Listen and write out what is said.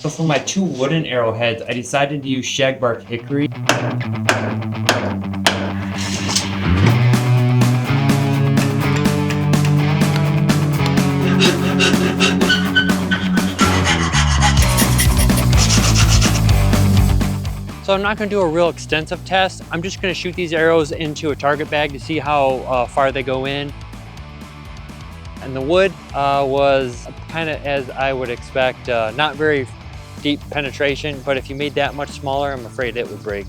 So for my 2 wooden arrowheads, I decided to use shagbark hickory. So I'm not going to do a real extensive test. I'm just going to shoot these arrows into a target bag to see how far they go in. And the wood was kind of as I would expect, not very deep penetration, but if you made that much smaller, I'm afraid it would break.